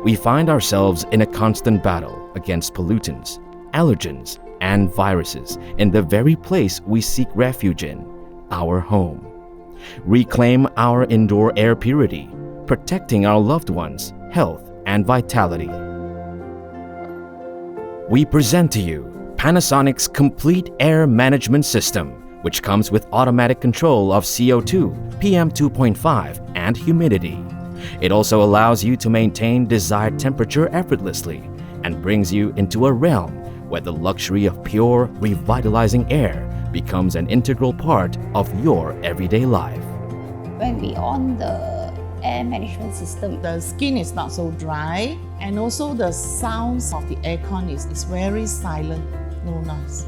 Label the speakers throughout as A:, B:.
A: we find ourselves in a constant battle against pollutants, allergens, and viruses in the very place we seek refuge in, our home. Reclaim our indoor air purity, protecting our loved ones' health and vitality. We present to you Panasonic's complete air management system, which comes with automatic control of CO2, PM2.5, and humidity. It also allows you to maintain desired temperature effortlessly and brings you into a realm where the luxury of pure, revitalizing air becomes an integral part of your everyday life.
B: When we on the air management system,
C: the skin is not so dry, and also the sounds of the aircon is very silent, no noise.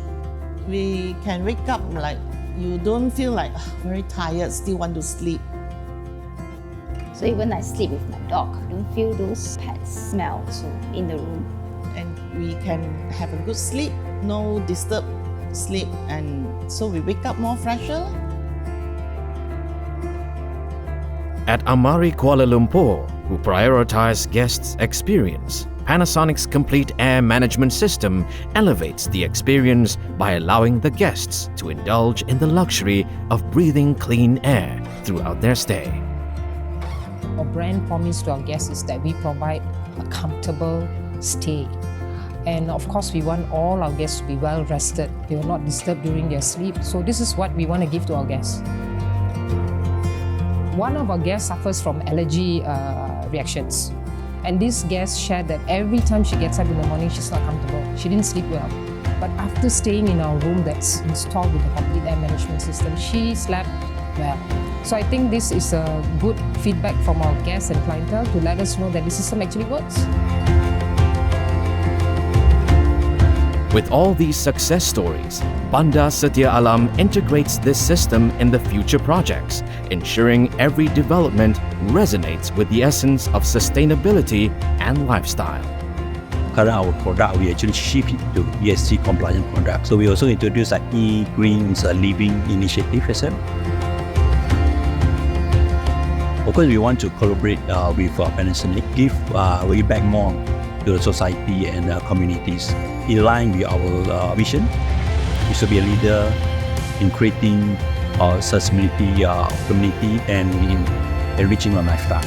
C: We can wake up like you don't feel like very tired, still want to sleep.
B: So even I sleep with my dog, I don't feel those pet smells in the room.
C: And we can have a good sleep, no disturbed sleep, and so we wake up more fresher.
A: At Amari Kuala Lumpur, who prioritize guests' experience, Panasonic's complete air management system elevates the experience by allowing the guests to indulge in the luxury of breathing clean air throughout their stay.
D: Our brand promise to our guests is that we provide a comfortable stay. And of course, we want all our guests to be well rested. They will not disturb during their sleep. So this is what we want to give to our guests. One of our guests suffers from allergy reactions. And this guest shared that every time she gets up in the morning, she's not comfortable. She didn't sleep well. But after staying in our room that's installed with the complete air management system, she slept well. So I think this is a good feedback from our guests and clientele to let us know that the system actually works.
A: With all these success stories, Banda Setia Alam integrates this system in the future projects, ensuring every development resonates with the essence of sustainability and lifestyle.
E: Current our product, we actually ship it to ESG compliant product. So we also introduce an e-greens living initiative as well. Of course, we want to collaborate with Panasonic, give way back more to the society and communities. In line with our vision, we should be a leader in creating sustainability community and in enriching our lifestyle.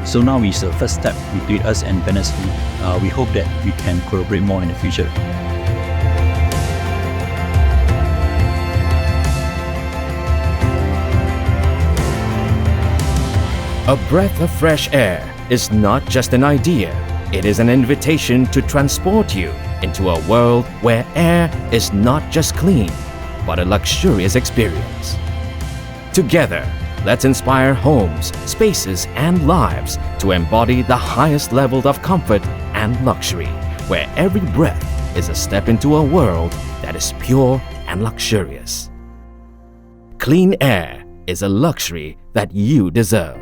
E: So now is the first step between us and Panasonic. We hope that we can collaborate more in the future.
A: A breath of fresh air is not just an idea, it is an invitation to transport you into a world where air is not just clean, but a luxurious experience. Together, let's inspire homes, spaces, and lives to embody the highest level of comfort and luxury, where every breath is a step into a world that is pure and luxurious. Clean air is a luxury that you deserve.